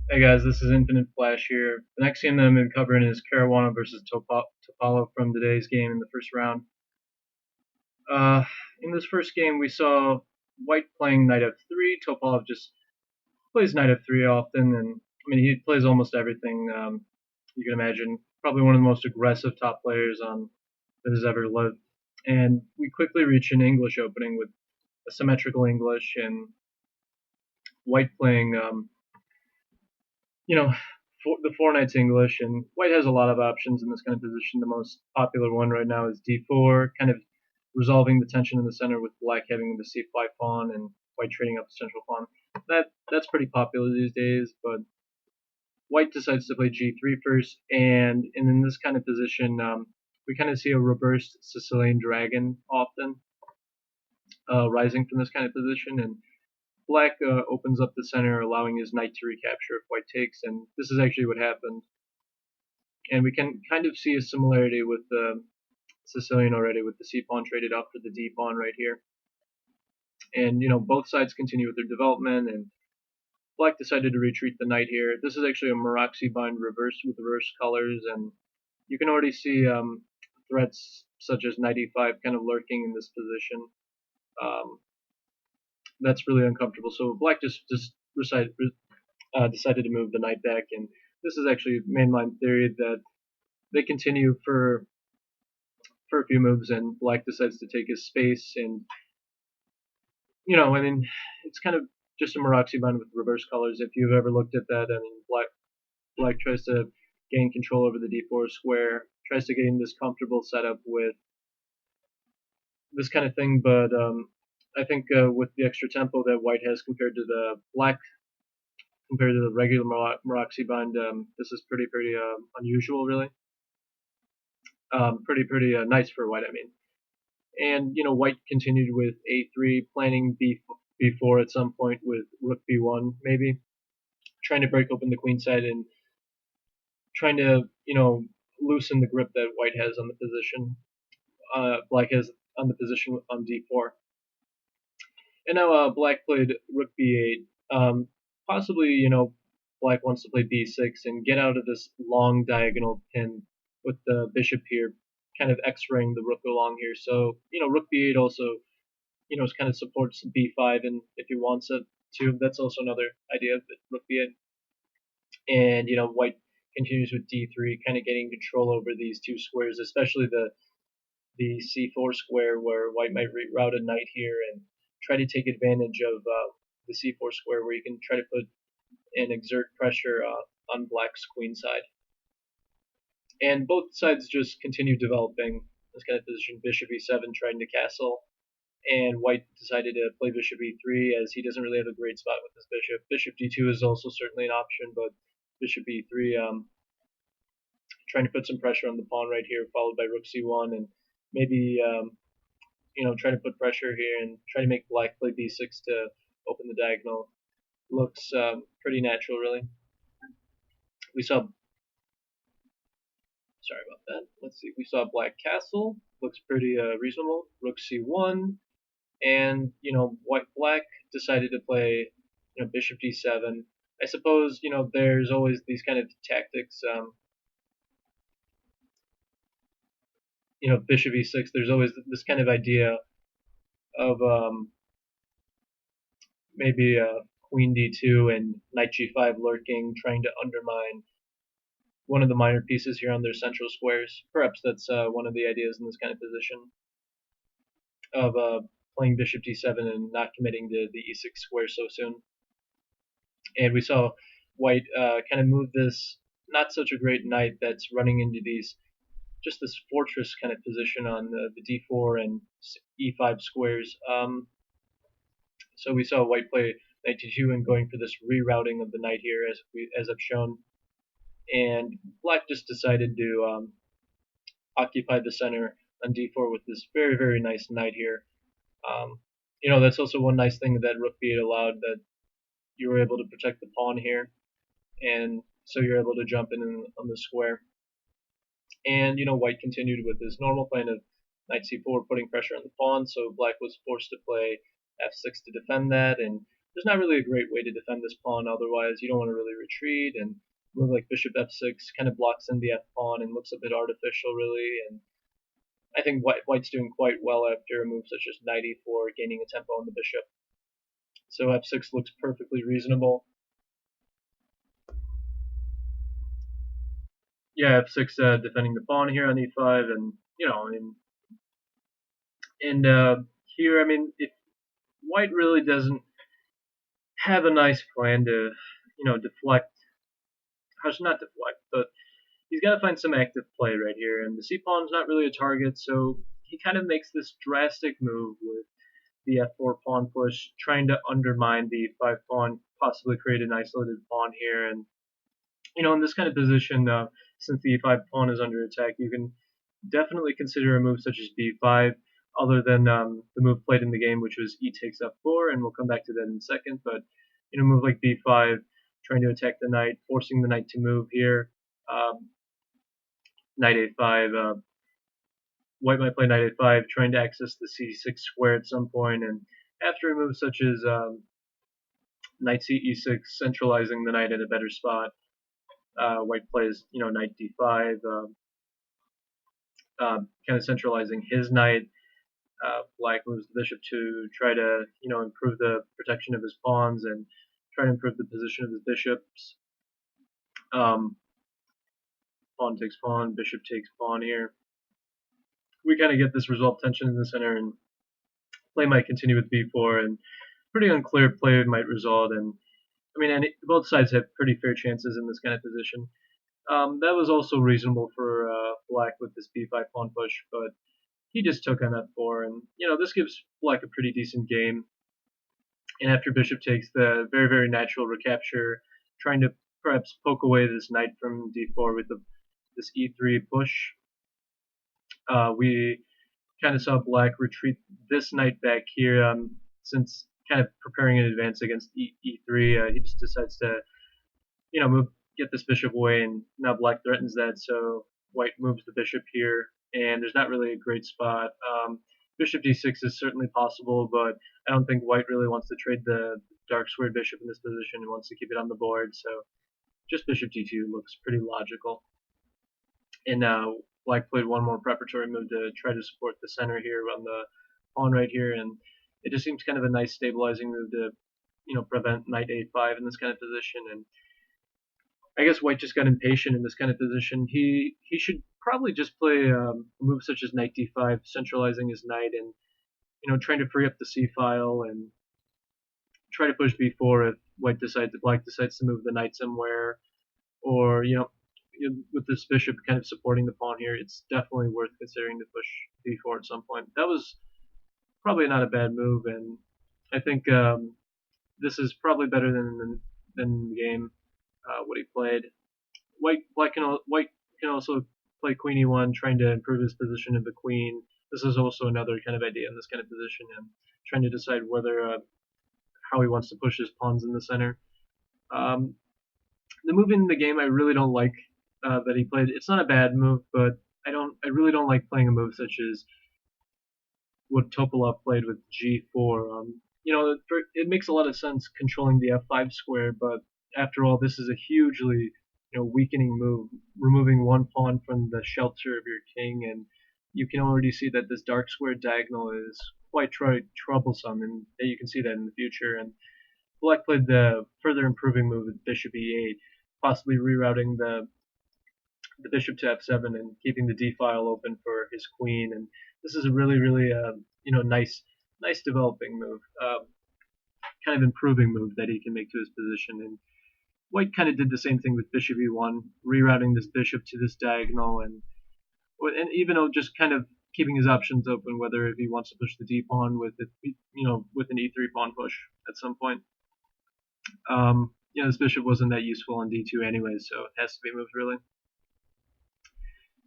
Hey guys, this is Infinite Flash here. The next game that I'm going to be covering is Caruana versus Topalov from today's game in the first round. Uh, in this first game, we saw White playing knight f3. Topalov just plays knight f3 often, and I mean he plays almost everything you can imagine. Probably one of the most aggressive top players that has ever lived. And we quickly reach an English opening with a symmetrical English and White playing you know, the four knights English, and White has a lot of options in this kind of position. The most popular one right now is d4, kind of resolving the tension in the center with Black having the c5 pawn and White trading up the central pawn. That's pretty popular these days, but White decides to play g3 first, and in this kind of position, we kind of see a reversed Sicilian dragon often rising from this kind of position, and Black opens up the center, allowing his knight to recapture if White takes, and this is actually what happened. And we can kind of see a similarity with the Sicilian already, with the c pawn traded up for the d pawn right here. And both sides continue with their development, and Black decided to retreat the knight here. This is actually a Maroczy bind reverse with reverse colors, and you can already see threats such as knight e5 kind of lurking in this position. Um, that's really uncomfortable. So Black just decided to move the knight back, and this is actually mainline theory that they continue for a few moves, and Black decides to take his space, and I mean, it's kind of just a Maroczy bind with reverse colors. If you've ever looked at that, I mean, Black tries to gain control over the d4 square, tries to gain this comfortable setup with this kind of thing, but I think with the extra tempo that White has compared to the regular Maroczy bind, this is pretty unusual, really. Pretty nice for White, I mean. And White continued with a3, planning b4 at some point with rook b1, maybe trying to break open the queen side and trying to loosen the grip that White has on the position. Black has on the position on d4. And now Black played rook b8. Possibly Black wants to play b6 and get out of this long diagonal pin with the bishop here, kind of x-raying the rook along here. So rook b8 also kind of supports b5, and if he wants it to, that's also another idea of rook b8. And White continues with d3, kind of getting control over these two squares, especially the c4 square, where White might reroute a knight here and try to take advantage of the c4 square, where you can try to put and exert pressure on Black's queen side. And both sides just continue developing this kind of position. Bishop e7 trying to castle, and White decided to play bishop e3 as he doesn't really have a great spot with his bishop. Bishop d2 is also certainly an option, but bishop e3 trying to put some pressure on the pawn right here, followed by rook c1, and maybe try to put pressure here and try to make Black play b6 to open the diagonal. Looks pretty natural, really. We saw, sorry about that. Let's see. We saw Black castle. Looks pretty reasonable. Rook c1, and Black decided to play bishop d7. I suppose there's always these kind of tactics. Bishop e6. There's always this kind of idea of maybe queen d2 and knight g5 lurking, trying to undermine one of the minor pieces here on their central squares. Perhaps that's one of the ideas in this kind of position of playing bishop d7 and not committing to the e6 square so soon. And we saw White kind of move this not such a great knight that's running into just this fortress kind of position on the d4 and e5 squares. So we saw White play knight d2 and going for this rerouting of the knight here, as I've shown. And Black just decided to occupy the center on d4 with this very nice knight here. That's also one nice thing that rook b8 allowed, that you were able to protect the pawn here, and so you're able to jump in on the square. And White continued with his normal plan of knight c4, putting pressure on the pawn. So Black was forced to play f6 to defend that, and there's not really a great way to defend this pawn. Otherwise, you don't want to really retreat, and a move like bishop f6 kind of blocks in the f pawn and looks a bit artificial, really. And I think white's doing quite well after a move such as knight e4, gaining a tempo on the bishop. So f6 looks perfectly reasonable. Yeah, f6 defending the pawn here on e5, and here, I mean, if white really doesn't have a nice plan to, deflect, how should not deflect, but he's got to find some active play right here, and the c pawn's not really a target, so he kind of makes this drastic move with the f4 pawn push, trying to undermine the e5 pawn, possibly create an isolated pawn here, and in this kind of position, since the e5 pawn is under attack, you can definitely consider a move such as b5, other than the move played in the game, which was e takes f4, and we'll come back to that in a second. But a move like b5, trying to attack the knight, forcing the knight to move here. Knight a5. White might play knight a5, trying to access the c6 square at some point, and after a move such as knight c e6, centralizing the knight at a better spot. White plays, knight d5, kind of centralizing his knight. Black moves the bishop to try to, improve the protection of his pawns and try to improve the position of his bishops. Pawn takes pawn, bishop takes pawn here. We kind of get this resolved tension in the center, and play might continue with b4, and pretty unclear play might result. And both sides have pretty fair chances in this kind of position. That was also reasonable for Black with this b5 pawn push, but he just took on f4, and this gives Black a pretty decent game. And after bishop takes, the very, very natural recapture, trying to perhaps poke away this knight from d4 with this e3 push. We kind of saw Black retreat this knight back here, since kind of preparing in advance against e3. He just decides to, get this bishop away, and now Black threatens that, so White moves the bishop here, and there's not really a great spot. Bishop d6 is certainly possible, but I don't think White really wants to trade the dark squared bishop in this position and wants to keep it on the board, so just bishop d2 looks pretty logical. And Black played one more preparatory move to try to support the center here on the pawn right here, and it just seems kind of a nice stabilizing move to, prevent knight a5 in this kind of position. And I guess White just got impatient in this kind of position. He should probably just play a move such as knight d5, centralizing his knight, and trying to free up the c file and try to push b4 if Black decides to move the knight somewhere, or with this bishop kind of supporting the pawn here, it's definitely worth considering to push b4 at some point. That was probably not a bad move, and I think this is probably better than the game. What he played. White can also play queen e1, trying to improve his position of the queen. This is also another kind of idea in this kind of position, and trying to decide whether how he wants to push his pawns in the center. The move in the game I really don't like that he played. It's not a bad move, but I really don't like playing a move such as what Topalov played with g4. It makes a lot of sense controlling the f5 square, but after all, this is a hugely weakening move, removing one pawn from the shelter of your king, and you can already see that this dark square diagonal is quite troublesome, and you can see that in the future. And Black played the further improving move with bishop e8, possibly rerouting the bishop to f7 and keeping the d file open for his queen. And this is a really, really nice developing move, kind of improving move that he can make to his position. And White kind of did the same thing with bishop e1, rerouting this bishop to this diagonal, and even just kind of keeping his options open, whether if he wants to push the d pawn with with an e3 pawn push at some point. This bishop wasn't that useful on d2 anyway, so it has to be moved really.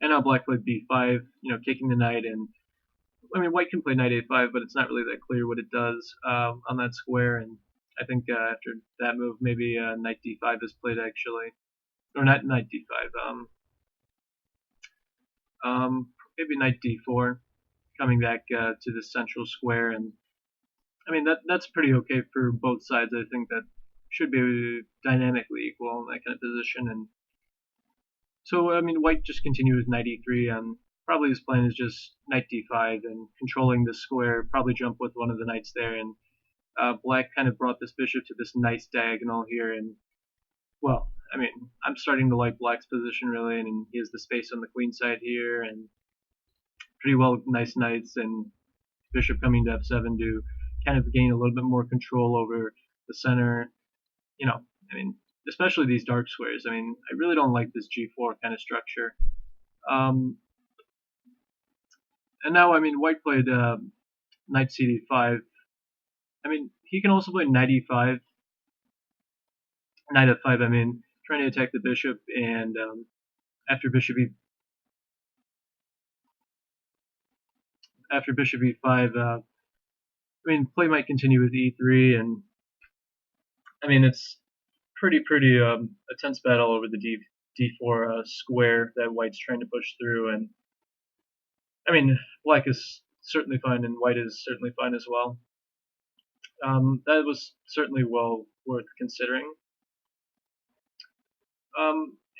And now Black played b5, kicking the knight, and White can play knight a5, but it's not really that clear what it does on that square. And I think after that move, maybe knight d5 is played actually, or not knight d5. Maybe knight d4, coming back to the central square, and I mean, that's pretty okay for both sides. I think that should be dynamically equal in that kind of position. And so, I mean, white just continued with knight e3. Probably his plan is just knight d5 and controlling the square, probably jump with one of the knights there. And black kind of brought this bishop to this nice diagonal here. And, well, I mean, I'm starting to like black's position, really. And he has the space on the queen side here, and pretty well nice knights, and bishop coming to f7 to kind of gain a little bit more control over the center. You know, I mean, especially these dark squares. I mean, I really don't like this g4 kind of structure. Um, and now, I mean, white played knight cd5. I mean, he can also play knight e5, knight f5. I mean, trying to attack the bishop, and after bishop e5, I mean, play might continue with e3, and I mean, it's pretty a tense battle over the d4 square that white's trying to push through, and I mean, black is certainly fine, and white is certainly fine as well. That was certainly well worth considering.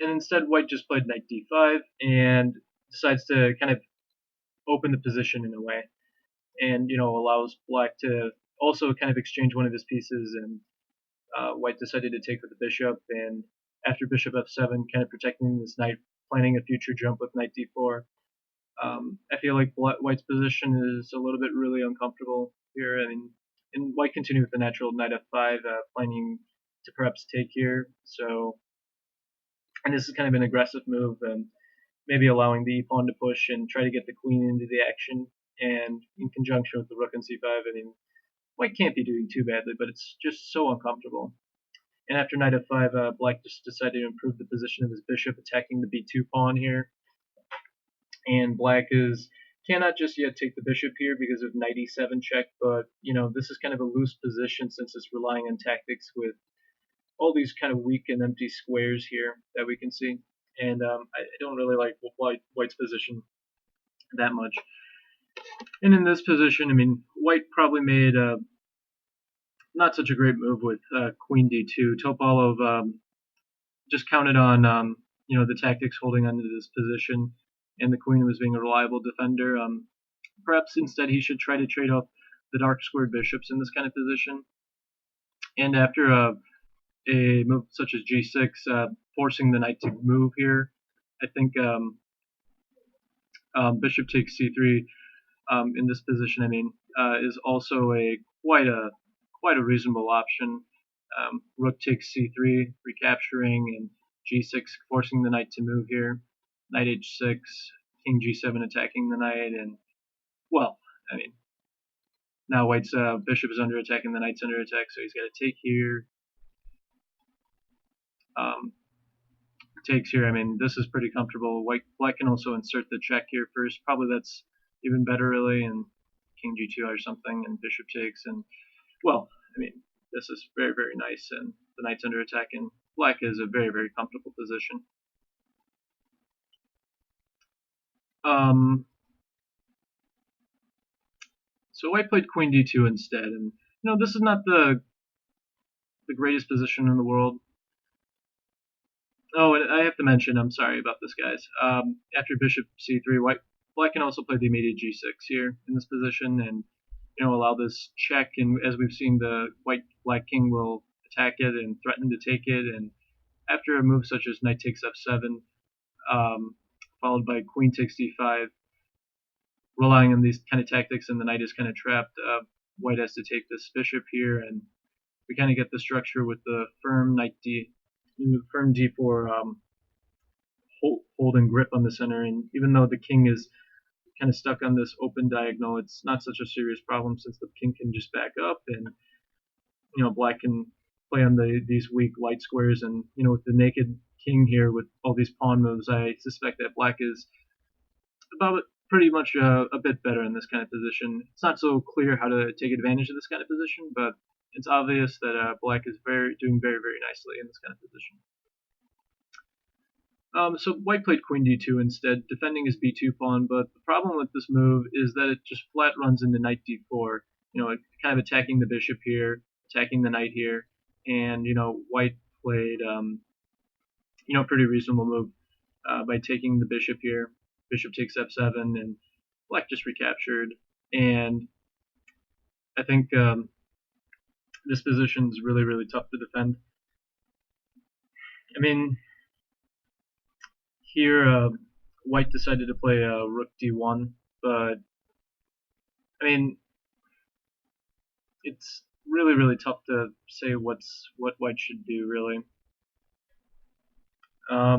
And instead, white just played knight d5 and decides to kind of open the position in a way, and allows black to also kind of exchange one of his pieces, and white decided to take with the bishop, and after bishop f7, kind of protecting this knight, planning a future jump with knight d4. I feel like white's position is a little bit really uncomfortable here. I mean, and white continued with the natural knight f5, planning to perhaps take here. So, and this is kind of an aggressive move, and maybe allowing the e-pawn to push and try to get the queen into the action. And in conjunction with the rook and c5, I mean, white can't be doing too badly, but it's just so uncomfortable. And after knight f5, black just decided to improve the position of his bishop, attacking the b2 pawn here. And black cannot just yet take the bishop here because of knight e7 check, but this is kind of a loose position since it's relying on tactics with all these kind of weak and empty squares here that we can see. And I don't really like white's position that much. And in this position, I mean, white probably made not such a great move with queen d2. Topalov just counted on the tactics holding onto this position, and the queen was being a reliable defender. Perhaps instead he should try to trade off the dark squared bishops in this kind of position. And after a move such as g6, forcing the knight to move here, I think bishop takes c3 in this position, I mean, is also quite a reasonable option. Rook takes c3, recapturing, and g6, forcing the knight to move here. Knight h6, king g7, attacking the knight, and well, I mean, now white's bishop is under attack and the knight's under attack, so he's got to take here. Takes here. I mean, this is pretty comfortable. Black can also insert the check here first. Probably that's even better, really, and king g2 or something, and bishop takes, and well, I mean, this is very, very nice, and the knight's under attack, and black is a very, very comfortable position. So white played queen d2 instead, and this is not the greatest position in the world. Oh, and I have to mention, I'm sorry about this, guys. After bishop c3, black can also play the immediate g6 here in this position, and allow this check. And as we've seen, the black king will attack it and threaten to take it. And after a move such as knight takes f7, followed by queen takes d5, relying on these kind of tactics, and the knight is kind of trapped, white has to take this bishop here, and we kind of get the structure with the firm firm d4 hold and grip on the center. And even though the king is kind of stuck on this open diagonal, it's not such a serious problem since the king can just back up, and black can play on these weak light squares. And with the naked king here with all these pawn moves, I suspect that black is about pretty much a bit better in this kind of position. It's not so clear how to take advantage of this kind of position, but it's obvious that black is doing very, very nicely in this kind of position. So white played queen d2 instead, defending his b2 pawn, but the problem with this move is that it just flat runs into knight d4, kind of attacking the bishop here, attacking the knight here, and white played pretty reasonable move by taking the bishop here. Bishop takes f7, and black just recaptured. And I think this position is really, really tough to defend. I mean, here white decided to play rook d1, but I mean, it's really, really tough to say what white should do, really. I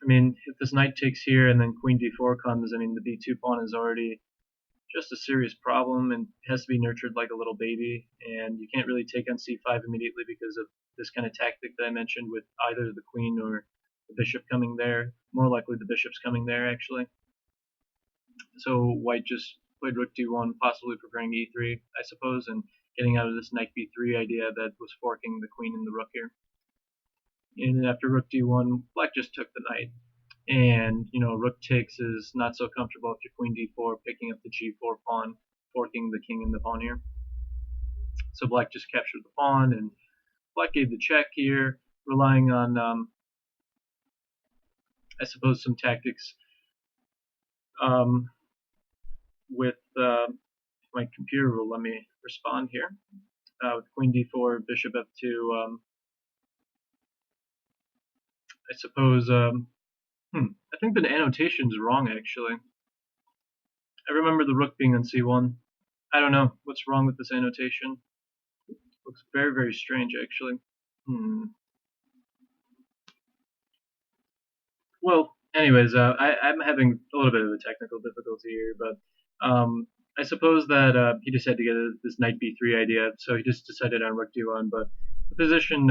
mean, if this knight takes here and then queen d4 comes, I mean, the b2 pawn is already just a serious problem and has to be nurtured like a little baby. And you can't really take on c5 immediately because of this kind of tactic that I mentioned with either the queen or the bishop coming there. More likely the bishop's coming there, actually. So white just played rook d1, possibly preparing e3, I suppose, and getting out of this knight b3 idea that was forking the queen and the rook here. And after rook d1, black just took the knight. And, rook takes is not so comfortable after queen d4, picking up the g4 pawn, forking the king and the pawn here. So black just captured the pawn, and black gave the check here, relying on, I suppose, some tactics with my computer will let me respond here. With queen d4, bishop f2, I suppose, I think the annotation is wrong, actually. I remember the rook being on c1. I don't know what's wrong with this annotation. Looks very, very strange, actually. Well, anyways, I'm having a little bit of a technical difficulty here, but I suppose that he just had to get this knight b3 idea, so he just decided on rook d1. But the position,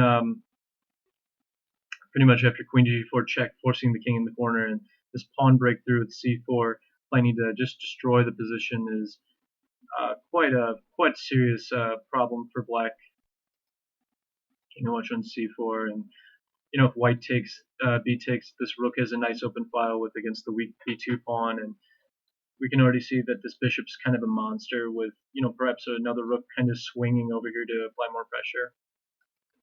pretty much after queen d4 check, forcing the king in the corner, and this pawn breakthrough with c4, planning to just destroy the position, is quite a serious problem for black. King h1 on c4, and if white takes b takes, this rook has a nice open file with against the weak b2 pawn, and we can already see that this bishop's kind of a monster with perhaps another rook kind of swinging over here to apply more pressure.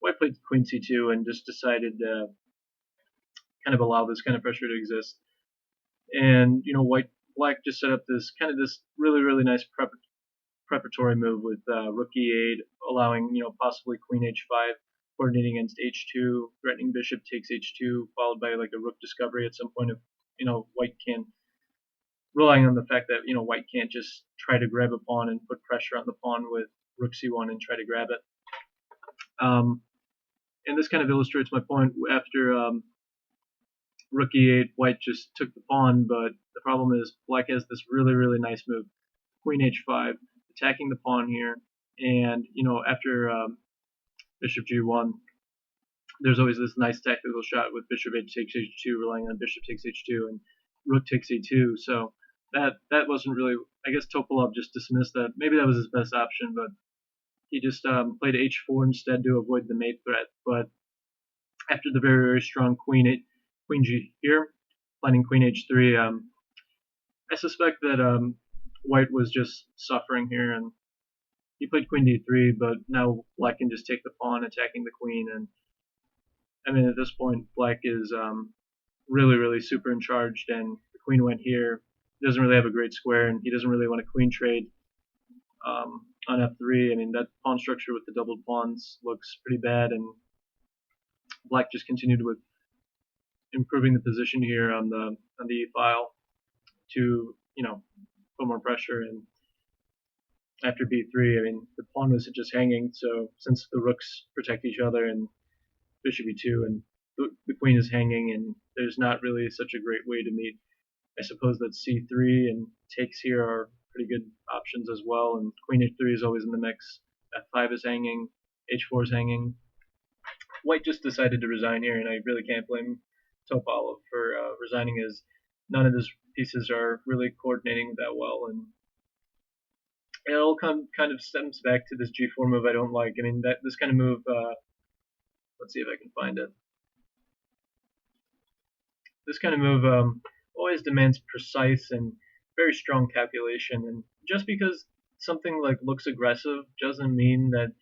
White played queen c2 and just decided to kind of allow this kind of pressure to exist. And black just set up this really, really nice preparatory move with rook e8, allowing possibly queen h5, coordinating against h2, threatening bishop takes h2, followed by like a rook discovery at some point if white can, relying on the fact that white can't just try to grab a pawn and put pressure on the pawn with rook c1 and try to grab it. And this kind of illustrates my point. After rook e8, white just took the pawn, but the problem is black has this really, really nice move, queen h5, attacking the pawn here, and after bishop g1, there's always this nice tactical shot with bishop h takes h2, relying on bishop takes h2 and rook takes e2. So that wasn't really, I guess Topalov just dismissed that. Maybe that was his best option, but he just played h4 instead to avoid the mate threat. But after the very, very strong queen g here, planning queen h3, I suspect that white was just suffering here, and he played queen d3, but now black can just take the pawn, attacking the queen, and I mean, at this point, black is really, really super in charge, and the queen went here. He doesn't really have a great square, and he doesn't really want to queen trade on f3. I mean, that pawn structure with the doubled pawns looks pretty bad, and black just continued with improving the position here on the e file to put more pressure. And after b3, I mean, the pawn was just hanging, so since the rooks protect each other, and bishop e2, and the queen is hanging, and there's not really such a great way to meet. I suppose that c3 and takes here are pretty good options as well, and queen h3 is always in the mix. f5 is hanging, h4 is hanging. White just decided to resign here, and I really can't blame Topalov for resigning, as none of his pieces are really coordinating that well, and it all kind of stems back to this g4 move I don't like. I mean, this kind of move, let's see if I can find it. This kind of move always demands precise and very strong calculation, and just because something like looks aggressive doesn't mean that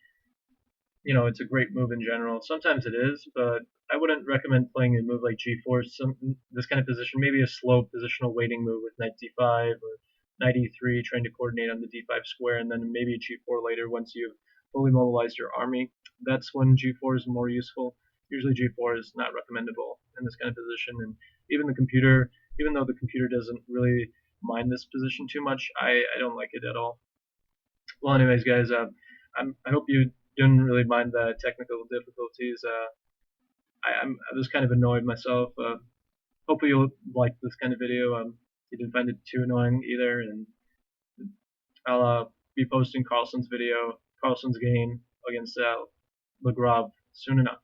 it's a great move in general. Sometimes it is, but I wouldn't recommend playing a move like g4. This kind of position, maybe a slow positional waiting move with knight d5 or knight e3, trying to coordinate on the d5 square, and then maybe g4 later once you've fully mobilized your army. That's when g4 is more useful. Usually g4 is not recommendable in this kind of position, and even though the computer doesn't really mind this position too much, I don't like it at all. Well, anyways, guys, I hope you didn't really mind the technical difficulties. I was kind of annoyed myself. Hopefully you'll like this kind of video. You didn't find it too annoying either, and I'll be posting Carlsens' game against Legrov soon enough.